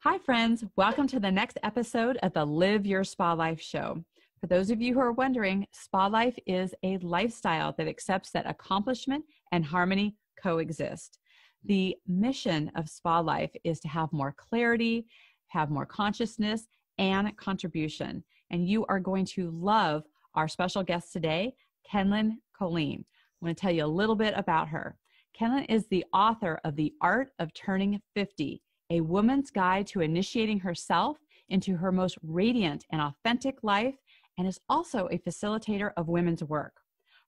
Hi, friends. Welcome to the next episode of the Live Your SpaLife Show. For those of you who are wondering, SpaLife is a lifestyle that accepts that accomplishment and harmony coexist. The mission of SpaLife is to have more clarity, have more consciousness, and contribution. And you are going to love our special guest today, Kenlyn Kolleen. I want to tell you a little bit about her. Kenlyn is the author of The Art of Turning 50, a woman's guide to initiating herself into her most radiant and authentic life, and is also a facilitator of women's work.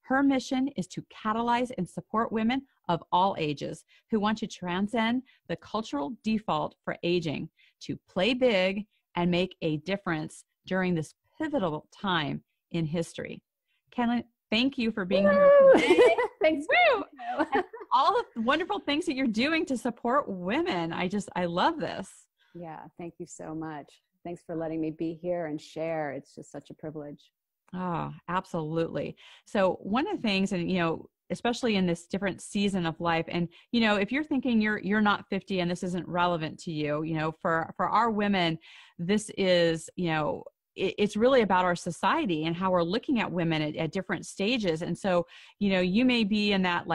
Her mission is to catalyze and support women of all ages who want to transcend the cultural default for aging, to play big and make a difference during this pivotal time in history. Kenlyn, thank you for being here today. Thanks. All the wonderful things that you're doing to support women. I love this. Yeah, thank you so much. Thanks for letting me be here and share. It's just such a privilege. Oh, absolutely. So one of the things, and especially in this different season of life, and if you're thinking you're not 50 and this isn't relevant to you, for our women, this is, it's really about our society and how we're looking at women at different stages. And so, you may be in that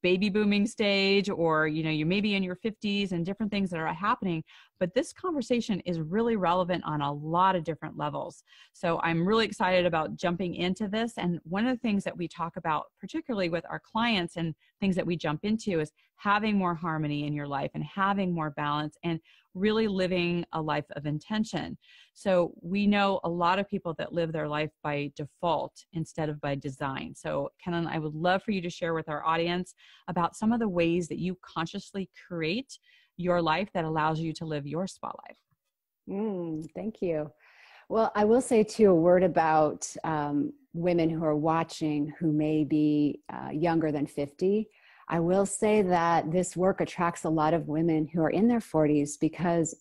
baby booming stage, or, you may be in your 50s and different things that are happening, but this conversation is really relevant on a lot of different levels. So I'm really excited about jumping into this. And one of the things that we talk about, particularly with our clients and things that we jump into, is having more harmony in your life and having more balance and really living a life of intention. So we know a lot of people that live their life by default instead of by design. So Kenlyn, I would love for you to share with our audience about some of the ways that you consciously create your life that allows you to live your spa life. Thank you. Well, I will say too a word about women who are watching who may be younger than 50. I will say that this work attracts a lot of women who are in their 40s because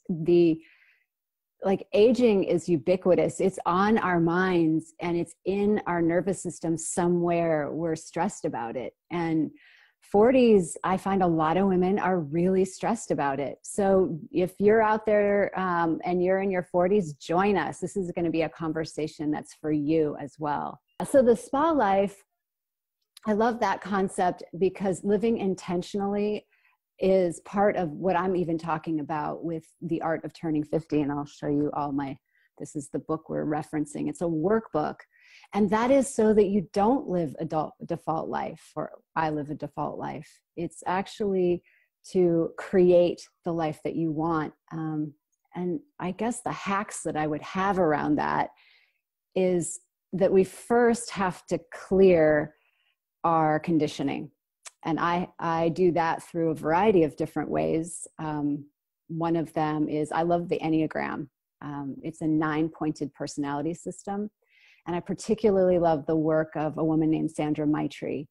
aging is ubiquitous. It's on our minds and it's in our nervous system somewhere. We're stressed about it. And 40s, I find a lot of women are really stressed about it. So if you're out there and you're in your 40s, join us. This is going to be a conversation that's for you as well. So the spa life, I love that concept because living intentionally is part of what I'm even talking about with The Art of Turning 50. And I'll show you this is the book we're referencing. It's a workbook. And that is so that you don't live a default life, or I live a default life. It's actually to create the life that you want. And I guess the hacks that I would have around that is that we first have to clear our conditioning. And I do that through a variety of different ways. One of them is, I love the Enneagram. It's a 9-pointed personality system. And I particularly love the work of a woman named Sandra Maitri.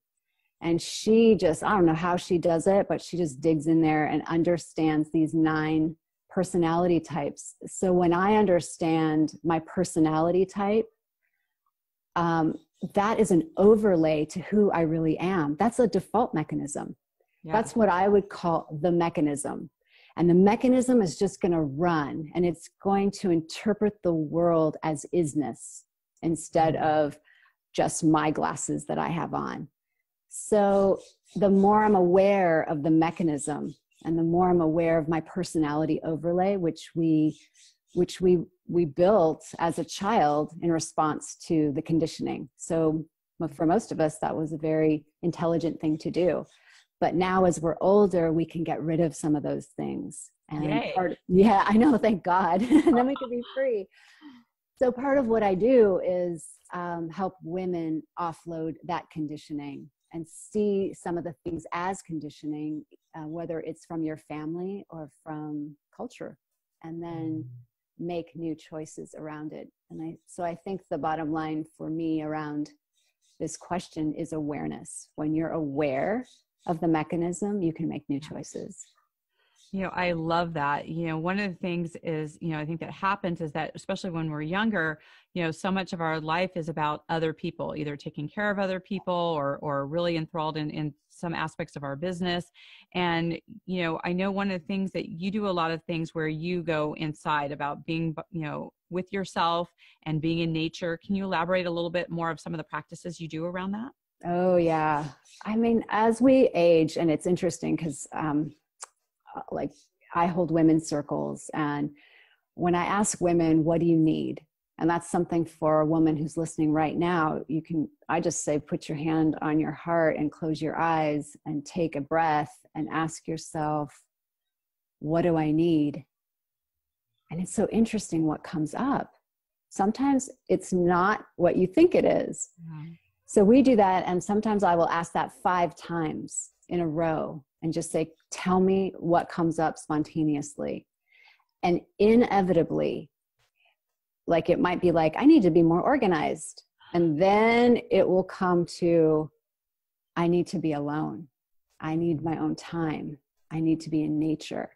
And she just, I don't know how she does it, but she just digs in there and understands these 9 personality types. So when I understand my personality type, that is an overlay to who I really am. That's a default mechanism. Yeah. That's what I would call the mechanism. And the mechanism is just going to run, and it's going to interpret the world as isness instead of just my glasses that I have on. So the more I'm aware of the mechanism and the more I'm aware of my personality overlay, which we built as a child in response to the conditioning. So for most of us, that was a very intelligent thing to do. But now as we're older, we can get rid of some of those things. And yeah, I know, thank God. And then we can be free. So part of what I do is help women offload that conditioning and see some of the things as conditioning, whether it's from your family or from culture, and then make new choices around it. And so I think the bottom line for me around this question is awareness. When you're aware of the mechanism, you can make new choices. I love that. One of the things is, I think that happens is that, especially when we're younger, so much of our life is about other people, either taking care of other people or really enthralled in some aspects of our business. And, I know one of the things that you do a lot of things where you go inside about being, with yourself and being in nature. Can you elaborate a little bit more of some of the practices you do around that? Oh, yeah. I mean, as we age, and it's interesting because, like, I hold women's circles, and when I ask women, what do you need? And that's something for a woman who's listening right now. I just say, put your hand on your heart and close your eyes and take a breath and ask yourself, what do I need? And it's so interesting what comes up. Sometimes it's not what you think it is. Mm-hmm. So we do that. And sometimes I will ask that 5 times in a row and just say, tell me what comes up spontaneously. And inevitably, like, it might be like, I need to be more organized. And then it will come to, I need to be alone. I need my own time. I need to be in nature.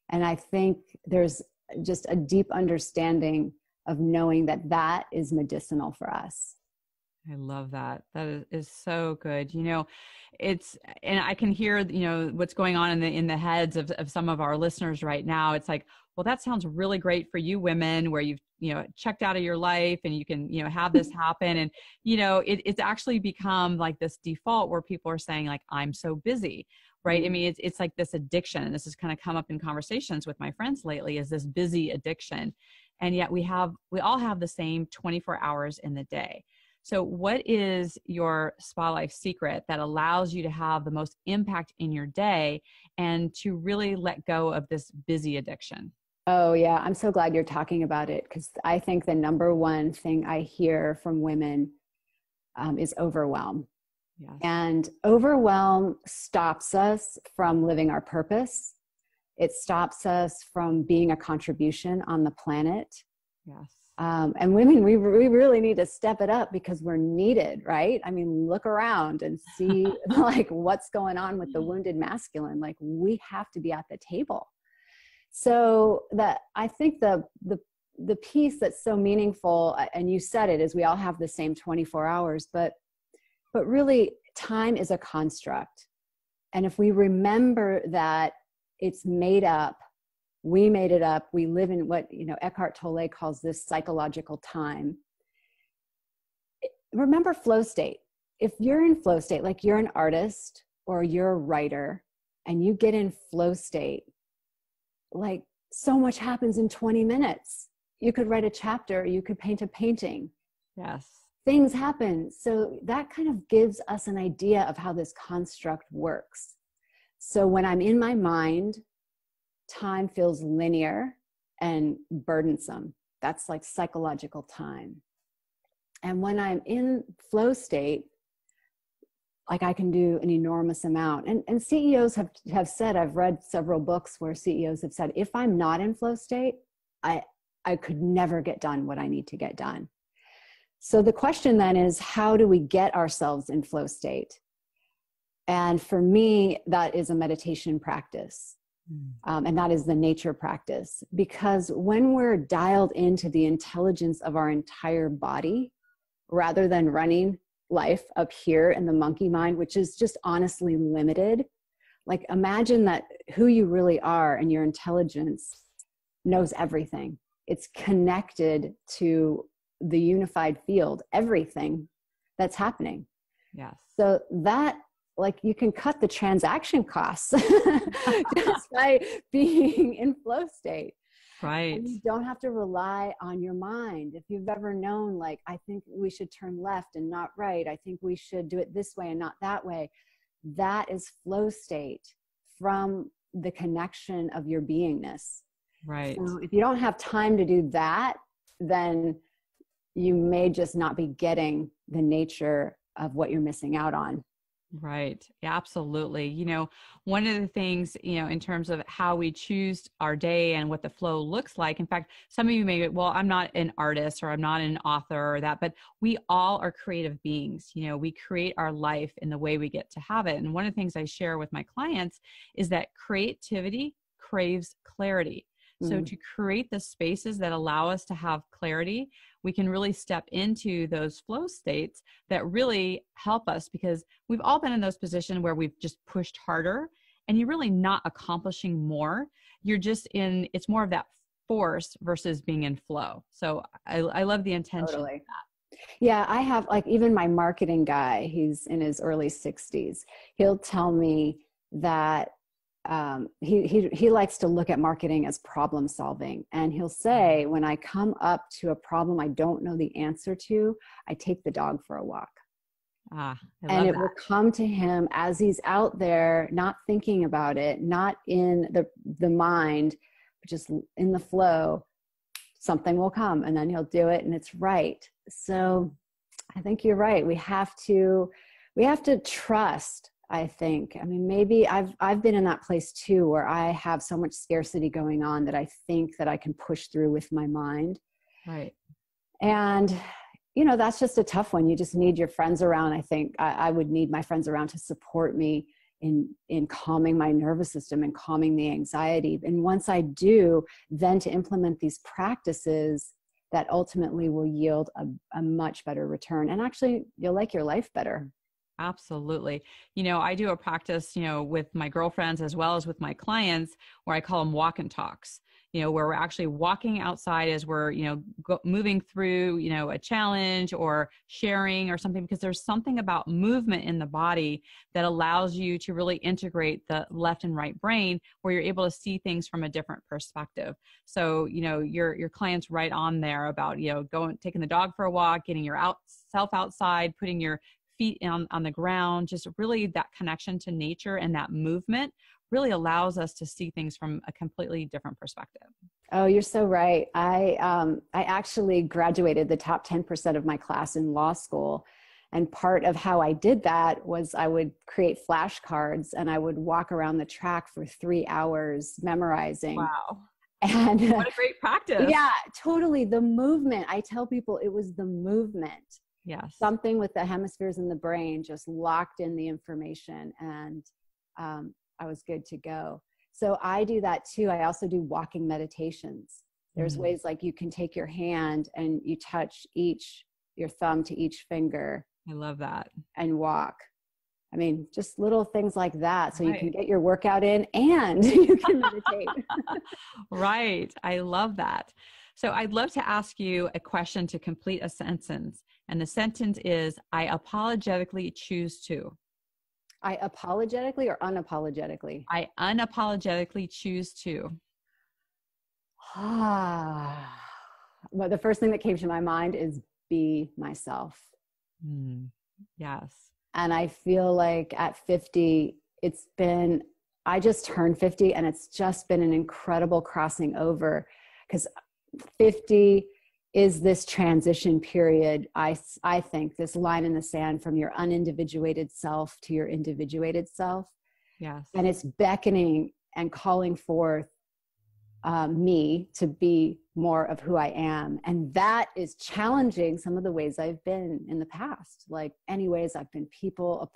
And I think there's just a deep understanding of knowing that that is medicinal for us. I love that. That is so good. And I can hear, what's going on in the heads of some of our listeners right now. It's like, well, that sounds really great for you women where you've, checked out of your life and you can, have this happen. And, it's actually become like this default where people are saying like, I'm so busy, right? Mm-hmm. I mean, it's like this addiction. And this has kind of come up in conversations with my friends lately, is this busy addiction. And yet we all have the same 24 hours in the day. So what is your SpaLife secret that allows you to have the most impact in your day and to really let go of this busy addiction? Oh, yeah. I'm so glad you're talking about it, because I think the number one thing I hear from women is overwhelm. Yes. And overwhelm stops us from living our purpose. It stops us from being a contribution on the planet. Yes. And women, we really need to step it up because we're needed, right? I mean, look around and see like what's going on with the wounded masculine. Like, we have to be at the table. So that, I think the piece that's so meaningful, and you said it, is we all have the same 24 hours, but really time is a construct. And if we remember that it's made up, we made it up. We live in what, Eckhart Tolle calls this psychological time. Remember flow state. If you're in flow state, like you're an artist or you're a writer and you get in flow state, like so much happens in 20 minutes. You could write a chapter, you could paint a painting. Yes. Things happen. So that kind of gives us an idea of how this construct works. So when I'm in my mind, time feels linear and burdensome. That's like psychological time. And when I'm in flow state, like, I can do an enormous amount. And CEOs have said, I've read several books where CEOs have said, if I'm not in flow state, I could never get done what I need to get done. So the question then is, how do we get ourselves in flow state? And for me, that is a meditation practice. And that is the nature practice, because when we're dialed into the intelligence of our entire body, rather than running life up here in the monkey mind, which is just honestly limited, like, imagine that who you really are and your intelligence knows everything. It's connected to the unified field, everything that's happening. Yes. So that, like, you can cut the transaction costs just by being in flow state. Right. And you don't have to rely on your mind. If you've ever known, like, I think we should turn left and not right, I think we should do it this way and not that way, that is flow state from the connection of your beingness. Right. So if you don't have time to do that, then you may just not be getting the nature of what you're missing out on. Right. Yeah, absolutely. One of the things, in terms of how we choose our day and what the flow looks like. In fact, some of you may, well, I'm not an artist or I'm not an author or that, but we all are creative beings. We create our life in the way we get to have it. And one of the things I share with my clients is that creativity craves clarity. So to create the spaces that allow us to have clarity, we can really step into those flow states that really help us, because we've all been in those positions where we've just pushed harder and you're really not accomplishing more. You're just in, it's more of that force versus being in flow. So I love the intention of Totally. that. Yeah, I have, like, even my marketing guy, he's in his early 60s. He'll tell me that he likes to look at marketing as problem solving. And he'll say, when I come up to a problem I don't know the answer to, I take the dog for a walk. And it will come to him as he's out there, not thinking about it, not in the mind, but just in the flow. Something will come and then he'll do it and it's right. So I think you're right. We have to trust, I think. I mean, maybe I've been in that place too, where I have so much scarcity going on that I think that I can push through with my mind. Right. And, that's just a tough one. You just need your friends around. I think I would need my friends around to support me in calming my nervous system and calming the anxiety. And once I do, then to implement these practices that ultimately will yield a much better return. And actually, you'll like your life better. Absolutely. I do a practice, with my girlfriends as well as with my clients, where I call them walk and talks, where we're actually walking outside as we're, moving through, a challenge or sharing or something, because there's something about movement in the body that allows you to really integrate the left and right brain, where you're able to see things from a different perspective. So, your client's right on there about, taking the dog for a walk, getting yourself outside, putting your feet on the ground, just really that connection to nature and that movement really allows us to see things from a completely different perspective. Oh, you're so right. I actually graduated the top 10% of my class in law school. And part of how I did that was I would create flashcards and I would walk around the track for 3 hours memorizing. Wow. And what a great practice. Yeah, totally. The movement. I tell people it was the movement. Yes. Something with the hemispheres in the brain just locked in the information, and I was good to go. So I do that too. I also do walking meditations. There's ways like you can take your hand and you touch your thumb to each finger. I love that. And walk. I mean, just little things like that. So you can get your workout in and you can meditate. Right. I love that. So I'd love to ask you a question to complete a sentence. And the sentence is, I apologetically choose to. I apologetically or unapologetically? I unapologetically choose to. Well, the first thing that came to my mind is be myself. Yes. And I feel like at 50, I just turned 50 and it's just been an incredible crossing over, because 50 is this transition period. I think this line in the sand from your unindividuated self to your individuated self. Yes. And it's beckoning and calling forth me to be more of who I am. And that is challenging some of the ways I've been in the past. Like any ways I've been a people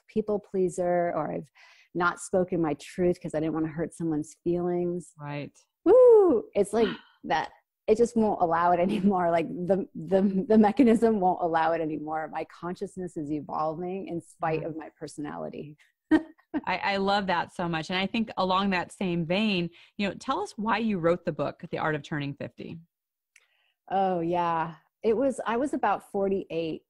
pleaser, or I've not spoken my truth because I didn't want to hurt someone's feelings. Right. Woo! It's like that. It just won't allow it anymore. Like the mechanism won't allow it anymore. My consciousness is evolving in spite of my personality. I love that so much. And I think along that same vein, tell us why you wrote the book, The Art of Turning 50. Oh yeah. I was about 48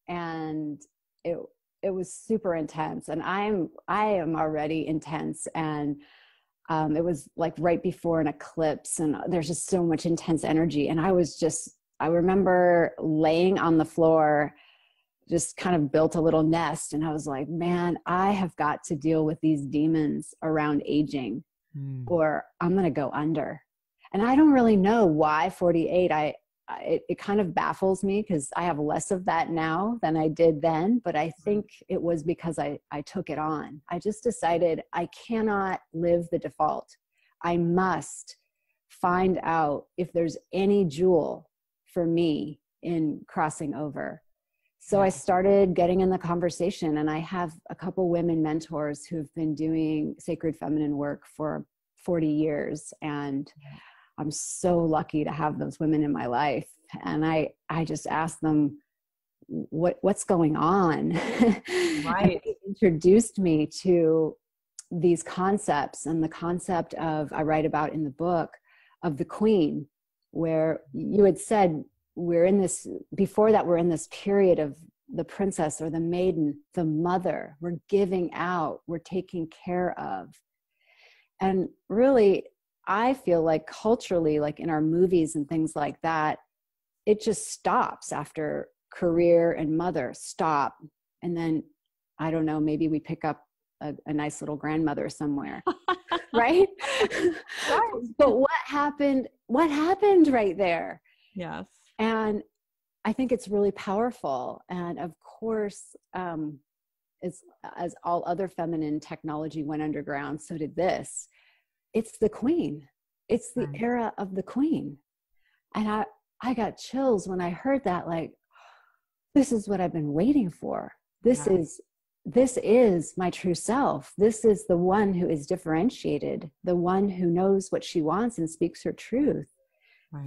and it was super intense, and I am already intense. And it was like right before an eclipse, and there's just so much intense energy. And I remember laying on the floor, just kind of built a little nest. And I was like, man, I have got to deal with these demons around aging or I'm going to go under. And I don't really know why 48. It kind of baffles me because I have less of that now than I did then. But I think it was because I took it on. I just decided I cannot live the default. I must find out if there's any jewel for me in crossing over. So I started getting in the conversation, and I have a couple women mentors who've been doing sacred feminine work for 40 years. And I'm so lucky to have those women in my life. And I just asked them, what's going on? Right. They introduced me to these concepts, and the concept of, I write about in the book, of the queen, where you had said we're in this, before that, we're in this period of the princess or the maiden, the mother. We're giving out, we're taking care of. And really, I feel like culturally, like in our movies and things like that, it just stops after career and mother, stop. And then, I don't know, maybe we pick up a nice little grandmother somewhere. Right? Right. But what happened right there? Yes. And I think it's really powerful. And of course, as all other feminine technology went underground, so did this. It's the queen. It's the era of the queen. And I got chills when I heard that, like, this is what I've been waiting for. This is my true self. This is the one who is differentiated, the one who knows what she wants and speaks her truth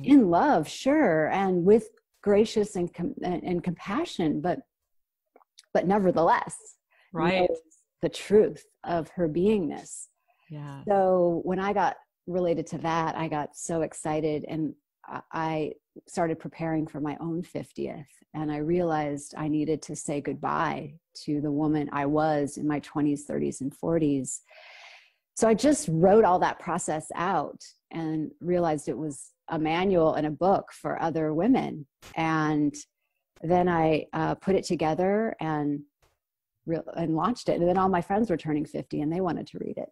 in love, sure, and with gracious and compassion, but nevertheless, knows the truth of her beingness. Yeah. So when I got related to that, I got so excited, and I started preparing for my own 50th. And I realized I needed to say goodbye to the woman I was in my 20s, 30s, and 40s. So I just wrote all that process out and realized it was a manual and a book for other women. And then I put it together and launched it. And then all my friends were turning 50 and they wanted to read it.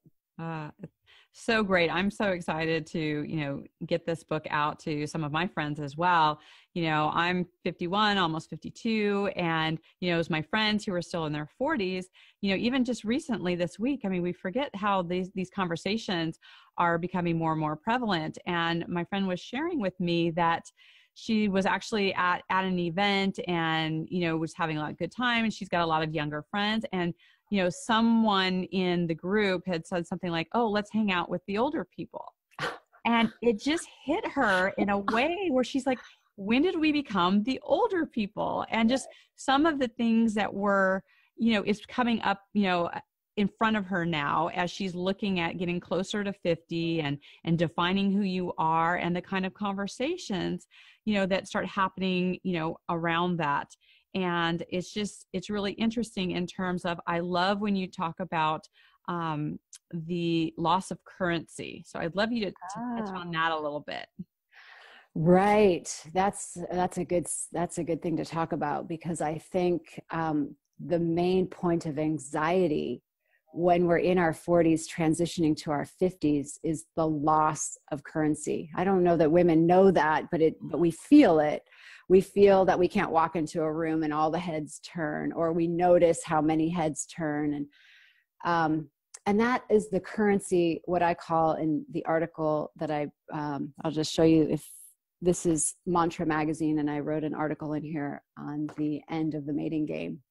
So great. I'm so excited to, get this book out to some of my friends as well. I'm 51, almost 52. And, as my friends who are still in their 40s, even just recently this week, I mean, we forget how these conversations are becoming more and more prevalent. And my friend was sharing with me that she was actually at an event and, was having a lot of good time, and she's got a lot of younger friends. And someone in the group had said something like, oh, let's hang out with the older people. And it just hit her in a way where she's like, when did we become the older people? And just some of the things that were, is coming up, in front of her now as she's looking at getting closer to 50 and defining who you are, and the kind of conversations, that start happening, around that. And it's really interesting in terms of, I love when you talk about the loss of currency. So I'd love you to touch on that a little bit. Right. That's a good thing to talk about, because I think the main point of anxiety when we're in our 40s transitioning to our 50s is the loss of currency. I don't know that women know that, but we feel it. We feel that we can't walk into a room and all the heads turn, or we notice how many heads turn. And that is the currency, what I call in the article that I'll just show you. If this is Mantra Magazine, and I wrote an article in here on the end of the mating game.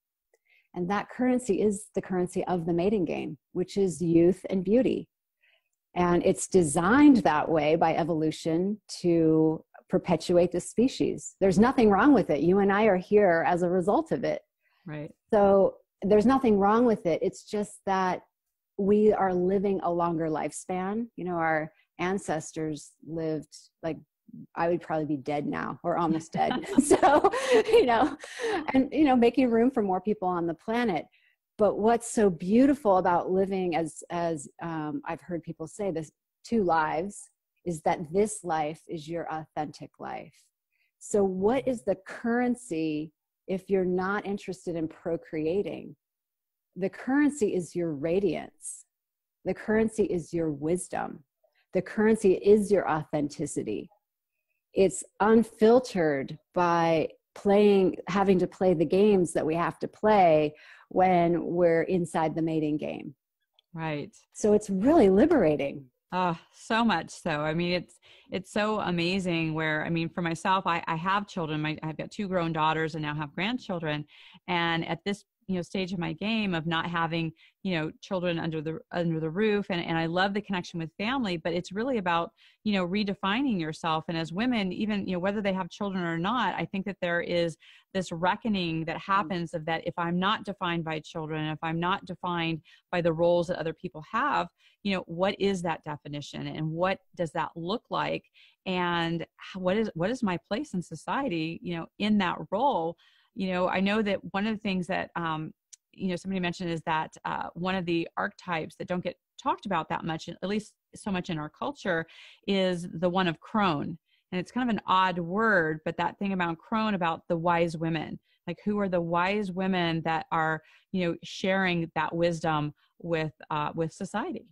And that currency is the currency of the mating game, which is youth and beauty. And it's designed that way by evolution to perpetuate the species. There's nothing wrong with it. You and I are here as a result of it. Right. So there's nothing wrong with it. It's just that we are living a longer lifespan. Our ancestors lived, like, I would probably be dead now, or almost dead. So, making room for more people on the planet. But what's so beautiful about living as I've heard people say this, 2 lives, is that this life is your authentic life. So what is the currency if you're not interested in procreating? The currency is your radiance. The currency is your wisdom. The currency is your authenticity. It's unfiltered by having to play the games that we have to play when we're inside the mating game. Right. So it's really liberating. Oh, so much so. I mean, it's so amazing where, for myself, I have children. I've got 2 grown daughters and now have grandchildren. And at this, stage of my game of not having, children under the roof. And I love the connection with family, but it's really about, redefining yourself. And as women, even, whether they have children or not, I think that there is this reckoning that happens of that if I'm not defined by children, if I'm not defined by the roles that other people have, what is that definition and what does that look like? And what is my place in society, in that role? I know that one of the things that, somebody mentioned is that one of the archetypes that don't get talked about that much, at least so much in our culture, is the one of crone. And it's kind of an odd word, but that thing about crone, about the wise women, like who are the wise women that are, sharing that wisdom with society.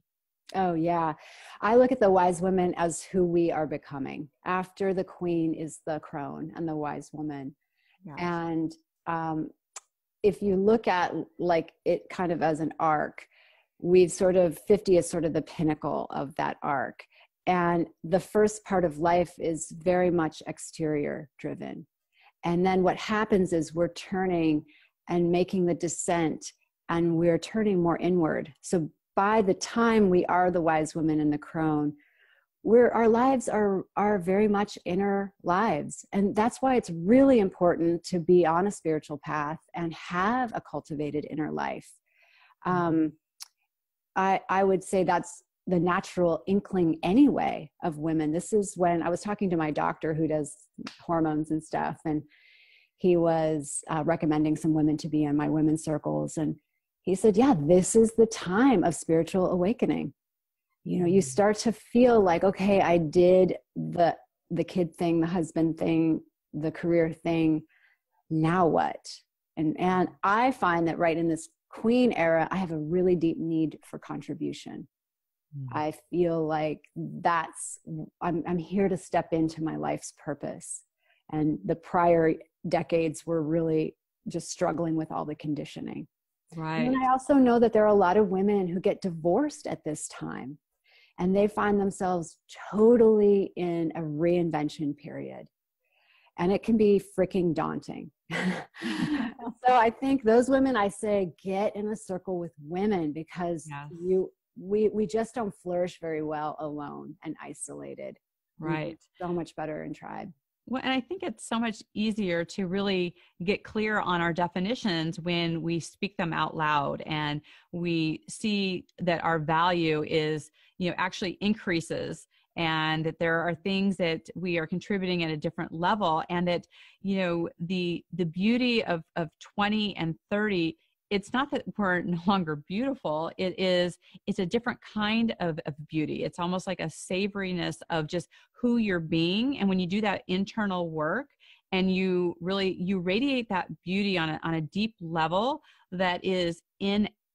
Oh, yeah. I look at the wise women as who we are becoming. After the queen is the crone and the wise woman. Yes. And if you look at like it kind of as an arc, 50 is sort of the pinnacle of that arc. And the first part of life is very much exterior driven. And then what happens is we're turning and making the descent, and we're turning more inward. So by the time we are the wise women and the crone, our lives are very much inner lives. And that's why it's really important to be on a spiritual path and have a cultivated inner life. I would say that's the natural inkling anyway of women. This is when I was talking to my doctor who does hormones and stuff, and he was recommending some women to be in my women's circles. And he said, yeah, this is the time of spiritual awakening. You start to feel like, okay, I did the kid thing, the husband thing, the career thing. Now what? And I find that right in this queen era, I have a really deep need for contribution. I feel like I'm here to step into my life's purpose. And the prior decades were really just struggling with all the conditioning. Right. And I also know that there are a lot of women who get divorced at this time, and they find themselves totally in a reinvention period. And it can be freaking daunting. So I think those women, I say, get in a circle with women, because we just don't flourish very well alone and isolated. Right. So much better in tribe. Well, and I think it's so much easier to really get clear on our definitions when we speak them out loud, and we see that our value is, actually increases, and that there are things that we are contributing at a different level, and that, the beauty of 20 and 30, it's not that we're no longer beautiful. It's a different kind of beauty. It's almost like a savoriness of just who you're being. And when you do that internal work and you radiate that beauty on a deep level that is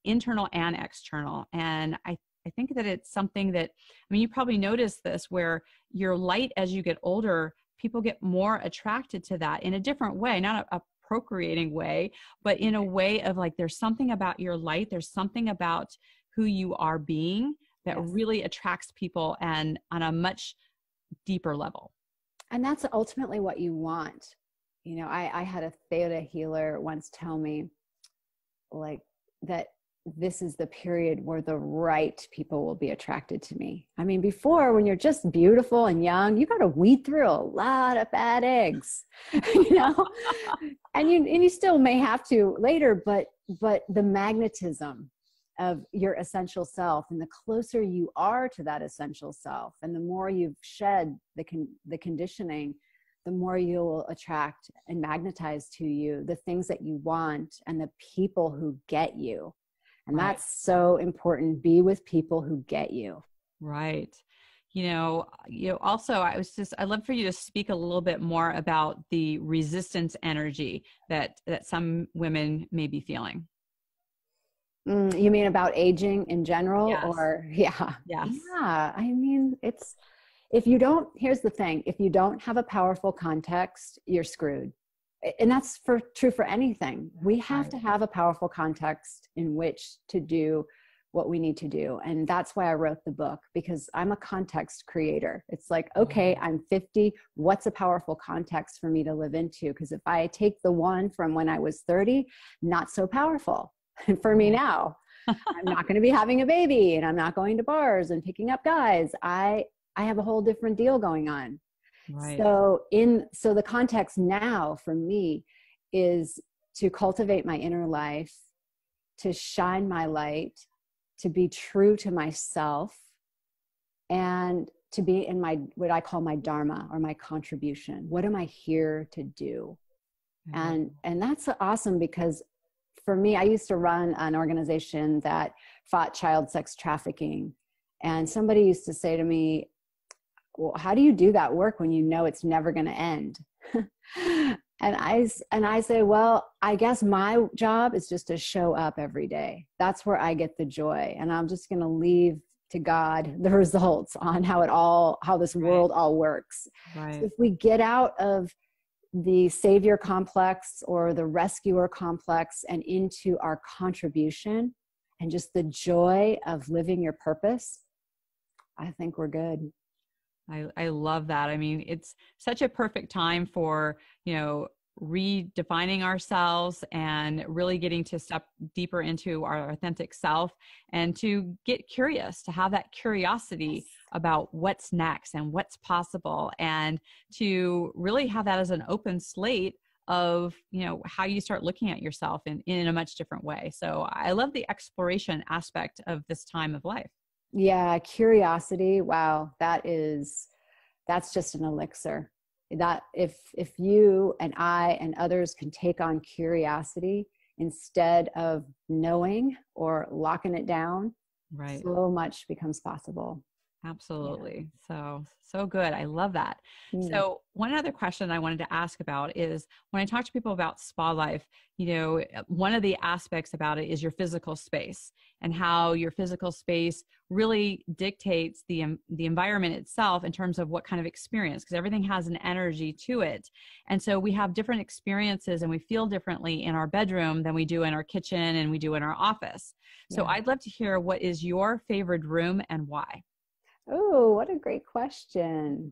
internal and external. And I think that it's something that, you probably notice this, where your light, as you get older, people get more attracted to that in a different way, not a procreating way, but in a way of like, there's something about your light, there's something about who you are being that really attracts people, and on a much deeper level. And that's ultimately what you want. I had a theta healer once tell me like that this is the period where the right people will be attracted to me. Before, when you're just beautiful and young, you got to weed through a lot of bad eggs, and you still may have to later, but the magnetism of your essential self, and the closer you are to that essential self, and the more you've shed the conditioning, the more you'll attract and magnetize to you the things that you want and the people who get you. And that's so important. Be with people who get you. Right. Also, I'd love for you to speak a little bit more about the resistance energy that some women may be feeling. You mean about aging in general? Yes. Or yeah. Yes. Yeah. Here's the thing. If you don't have a powerful context, you're screwed. And that's true for anything. We have to have a powerful context in which to do what we need to do. And that's why I wrote the book, because I'm a context creator. It's like, okay, I'm 50. What's a powerful context for me to live into? Because if I take the one from when I was 30, not so powerful for me now. I'm not going to be having a baby, and I'm not going to bars and picking up guys. I have a whole different deal going on. Right. So the context now for me is to cultivate my inner life, to shine my light, to be true to myself, and to be in my, what I call my dharma, or my contribution. What am I here to do? And that's awesome, because for me, I used to run an organization that fought child sex trafficking. And somebody used to say to me, well, how do you do that work when you know it's never going to end? And I say, well, I guess my job is just to show up every day. That's where I get the joy. And I'm just going to leave to God the results on how this world all works. Right. So if we get out of the savior complex or the rescuer complex and into our contribution and just the joy of living your purpose, I think we're good. I love that. I mean, it's such a perfect time for, redefining ourselves and really getting to step deeper into our authentic self, and to get curious, to have that curiosity about what's next and what's possible, and to really have that as an open slate of, how you start looking at yourself in a much different way. So I love the exploration aspect of this time of life. Yeah, curiosity. Wow, that's just an elixir. That if you and I and others can take on curiosity instead of knowing or locking it down, right, so much becomes possible. Absolutely. Yeah. So good. I love that. So one other question I wanted to ask about is, when I talk to people about SpaLife, one of the aspects about it is your physical space, and how your physical space really dictates the environment itself in terms of what kind of experience, because everything has an energy to it. And so we have different experiences, and we feel differently in our bedroom than we do in our kitchen and we do in our office. So I'd love to hear, what is your favorite room and why? Oh, what a great question.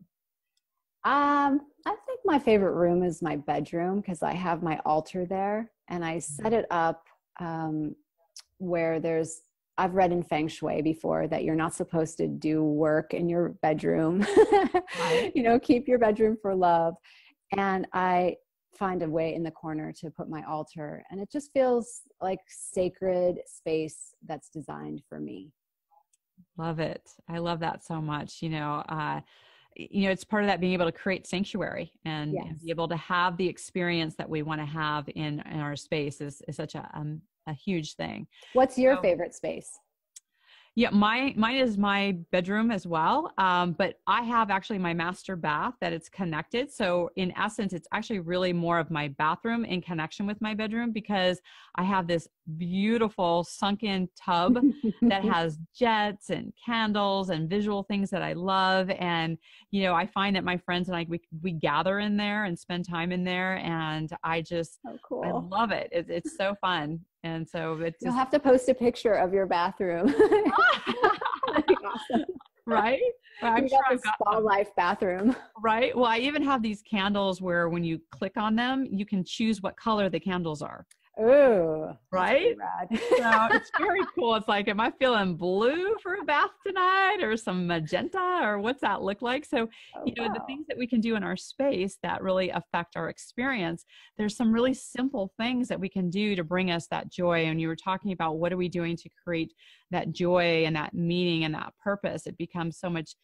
I think my favorite room is my bedroom, because I have my altar there, and I set it up where I've read in Feng Shui before that you're not supposed to do work in your bedroom. Keep your bedroom for love. And I find a way in the corner to put my altar, and it just feels like sacred space that's designed for me. Love it. I love that so much. It's part of that, being able to create sanctuary and be able to have the experience that we want to have in our space is such a huge thing. What's your favorite space? Yeah, mine is my bedroom as well. But I have actually my master bath that it's connected. So in essence, it's actually really more of my bathroom in connection with my bedroom, because I have this beautiful sunken tub that has jets and candles and visual things that I love. And, I find that my friends and I, we gather in there and spend time in there. And I just, cool. I love it. It's so fun. And so you'll have to post a picture of your bathroom. That'd be awesome. Right? I'm sure I've got SpaLife bathroom. Right? Well, I even have these candles where when you click on them, you can choose what color the candles are. Oh, right? So it's very cool. It's like, am I feeling blue for a bath tonight, or some magenta, or what's that look like? So, the things that we can do in our space that really affect our experience, there's some really simple things that we can do to bring us that joy. And you were talking about, what are we doing to create that joy and that meaning and that purpose? It becomes so much,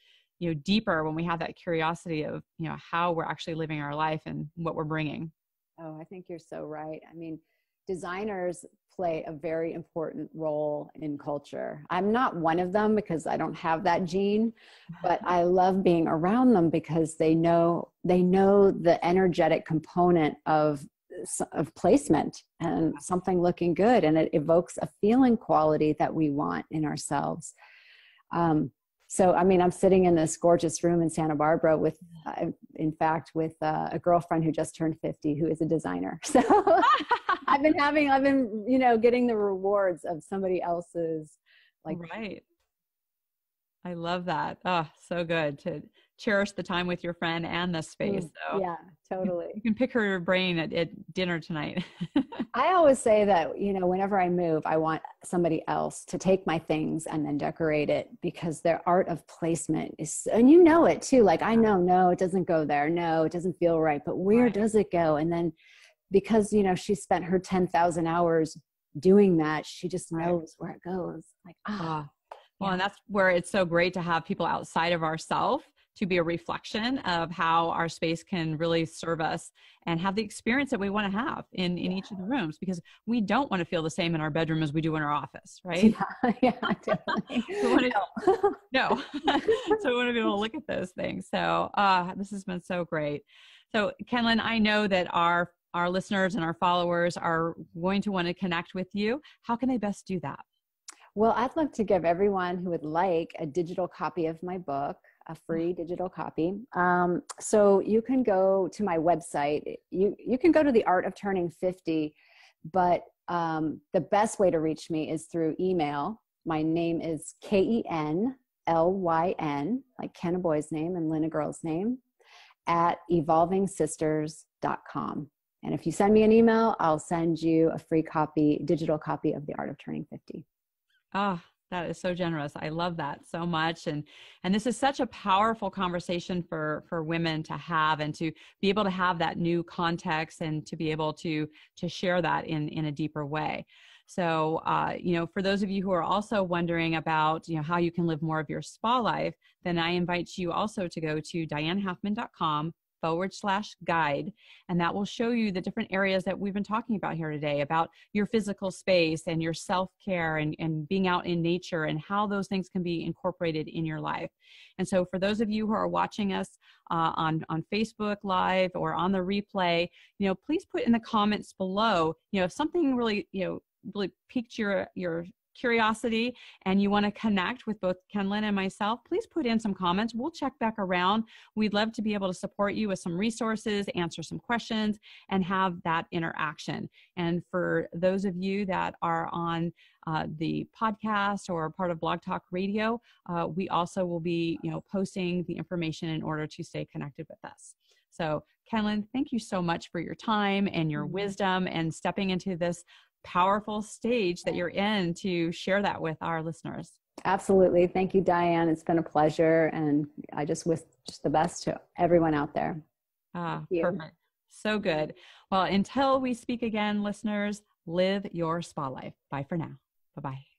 deeper when we have that curiosity of, how we're actually living our life and what we're bringing. Oh, I think you're so right. I mean, designers play a very important role in culture. I'm not one of them because I don't have that gene, but I love being around them because they know the energetic component of placement and something looking good, and it evokes a feeling quality that we want in ourselves. So, I mean, I'm sitting in this gorgeous room in Santa Barbara with a girlfriend who just turned 50, who is a designer. So I've been getting the rewards of somebody else's Like, right. I love that. Oh, so good to cherish the time with your friend and the space. So yeah, totally. you can pick her brain at dinner tonight. I always say that, you know, whenever I move, I want somebody else to take my things and then decorate it, because their art of placement is, and you know it too. Like, I know, no, it doesn't go there. No, it doesn't feel right. But where Right. does it go? And then because, you know, she spent her 10,000 hours doing that, she just knows where it goes. Like, Well, yeah. and that's where it's so great to have people outside of ourselves to be a reflection of how our space can really serve us and have the experience that we want to have in each of the rooms, because we don't want to feel the same in our bedroom as we do in our office, right? Yeah, definitely. No. So we want to be able to look at those things. So this has been so great. So Kenlyn, I know that our listeners and our followers are going to want to connect with you. How can they best do that? Well, I'd love to give everyone who would like a digital copy of my book, a free digital copy. So you can go to my website. You can go to the Art of Turning 50, but the best way to reach me is through email. My name is Kenlyn, like Ken a boy's name and Lynn a girl's name, at evolvingsisters.com. And if you send me an email, I'll send you a free copy, digital copy of The Art of Turning 50. Oh, that is so generous. I love that so much. And this is such a powerful conversation for women to have, and to be able to have that new context and to be able to share that in a deeper way. So, you know, for those of you who are also wondering about, you know, how you can live more of your spa life, then I invite you also to go to dianehalfman.com/guide. And that will show you the different areas that we've been talking about here today, about your physical space and your self-care and being out in nature, and how those things can be incorporated in your life. And so for those of you who are watching us on Facebook Live or on the replay, you know, please put in the comments below, you know, if something really, you know, really piqued your curiosity and you want to connect with both Kenlyn and myself, please put in some comments. We'll check back around. We'd love to be able to support you with some resources, answer some questions, and have that interaction. And for those of you that are on the podcast or part of Blog Talk Radio, we also will be, you know, posting the information in order to stay connected with us. So Kenlyn, thank you so much for your time and your wisdom and stepping into this powerful stage that you're in to share that with our listeners. Absolutely. Thank you, Diane. It's been a pleasure. And I just wish the best to everyone out there. Perfect. So good. Well, until we speak again, listeners, live your spa life. Bye for now. Bye-bye.